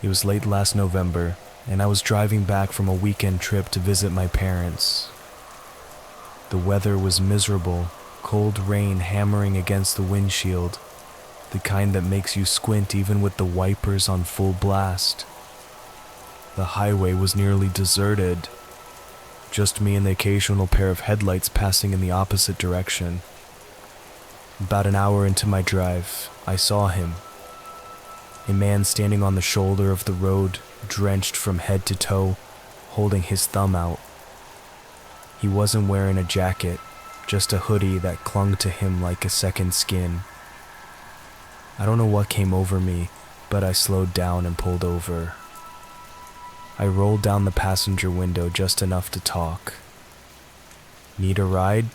It was late last November, and I was driving back from a weekend trip to visit my parents. The weather was miserable, cold rain hammering against the windshield, the kind that makes you squint even with the wipers on full blast. The highway was nearly deserted, just me and the occasional pair of headlights passing in the opposite direction. About an hour into my drive, I saw him. A man standing on the shoulder of the road, drenched from head to toe, holding his thumb out. He wasn't wearing a jacket, just a hoodie that clung to him like a second skin. I don't know what came over me, but I slowed down and pulled over. I rolled down the passenger window just enough to talk. "Need a ride?"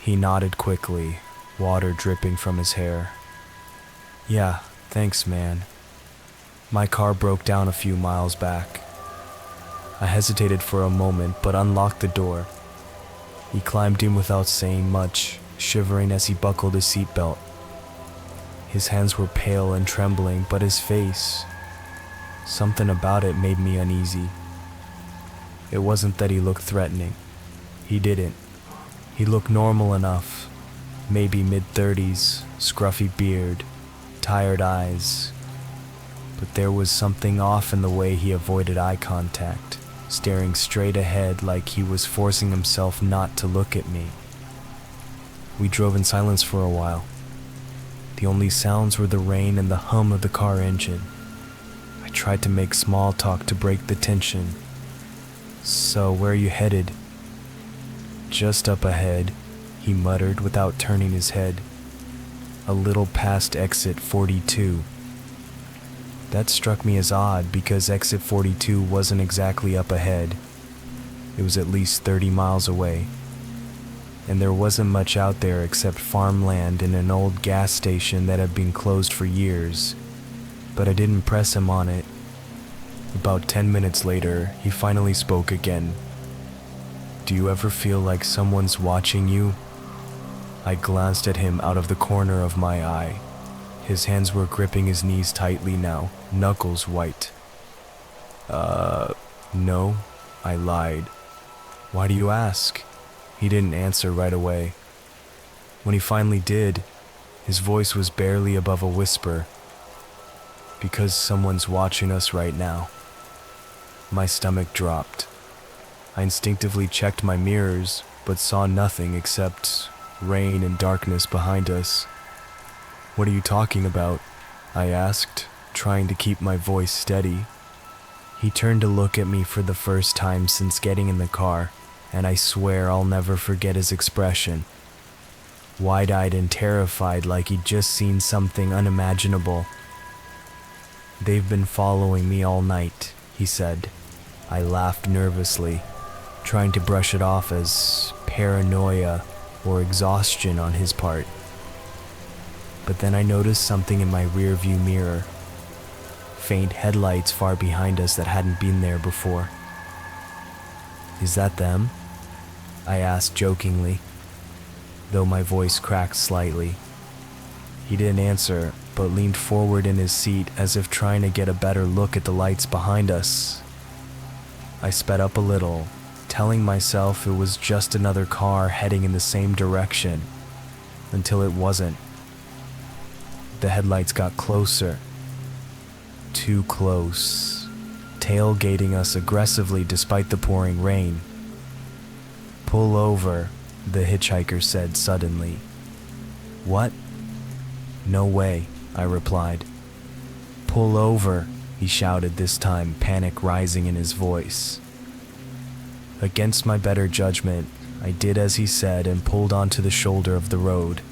He nodded quickly, water dripping from his hair. "Yeah, thanks, man. My car broke down a few miles back." I hesitated for a moment, but unlocked the door. He climbed in without saying much, shivering as he buckled his seatbelt. His hands were pale and trembling, but his face, something about it made me uneasy. It wasn't that he looked threatening. He didn't. He looked normal enough, maybe mid-30s, scruffy beard, tired eyes. But there was something off in the way he avoided eye contact, staring straight ahead like he was forcing himself not to look at me. We drove in silence for a while. The only sounds were the rain and the hum of the car engine. I tried to make small talk to break the tension. "So, where are you headed?" "Just up ahead," he muttered without turning his head. "A little past exit 42. That struck me as odd because exit 42 wasn't exactly up ahead. It was at least 30 miles away. And there wasn't much out there except farmland and an old gas station that had been closed for years. But I didn't press him on it. About 10 minutes later, he finally spoke again. "Do you ever feel like someone's watching you?" I glanced at him out of the corner of my eye. His hands were gripping his knees tightly now, knuckles white. No," I lied. "Why do you ask?" He didn't answer right away. When he finally did, his voice was barely above a whisper. "Because someone's watching us right now." My stomach dropped. I instinctively checked my mirrors, but saw nothing except rain and darkness behind us. "What are you talking about?" I asked, trying to keep my voice steady. He turned to look at me for the first time since getting in the car, and I swear I'll never forget his expression. Wide-eyed and terrified like he'd just seen something unimaginable. "They've been following me all night," he said. I laughed nervously, trying to brush it off as paranoia or exhaustion on his part. But then I noticed something in my rearview mirror. Faint headlights far behind us that hadn't been there before. "Is that them?" I asked jokingly, though my voice cracked slightly. He didn't answer, but leaned forward in his seat as if trying to get a better look at the lights behind us. I sped up a little, telling myself it was just another car heading in the same direction, until it wasn't. The headlights got closer. Too close, tailgating us aggressively despite the pouring rain. "Pull over," the hitchhiker said suddenly. "What?" "No way," I replied. "Pull over," he shouted this time, panic rising in his voice. Against my better judgment, I did as he said and pulled onto the shoulder of the road.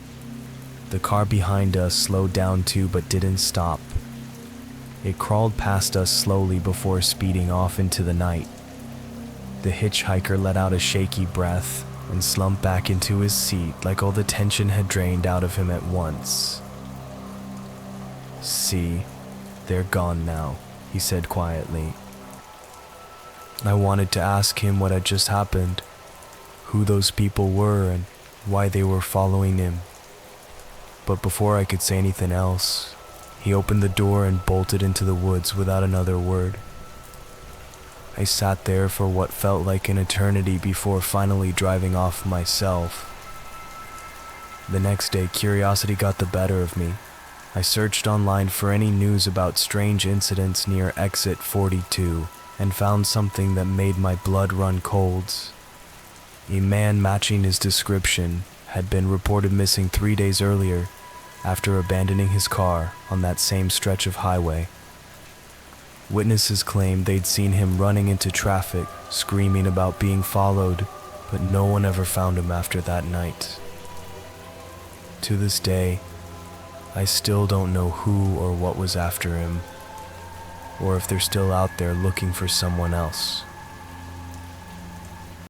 The car behind us slowed down too but didn't stop. It crawled past us slowly before speeding off into the night. The hitchhiker let out a shaky breath and slumped back into his seat like all the tension had drained out of him at once. "See, they're gone now," he said quietly. I wanted to ask him what had just happened, who those people were and why they were following him. But before I could say anything else, He opened the door and bolted into the woods without another word. I sat there for what felt like an eternity before finally driving off myself. The next day, curiosity got the better of me. I searched online for any news about strange incidents near exit 42 and found something that made my blood run cold. A man matching his description had been reported missing 3 days earlier after abandoning his car on that same stretch of highway. Witnesses claimed they'd seen him running into traffic, screaming about being followed, but no one ever found him after that night. To this day, I still don't know who or what was after him, or if they're still out there looking for someone else.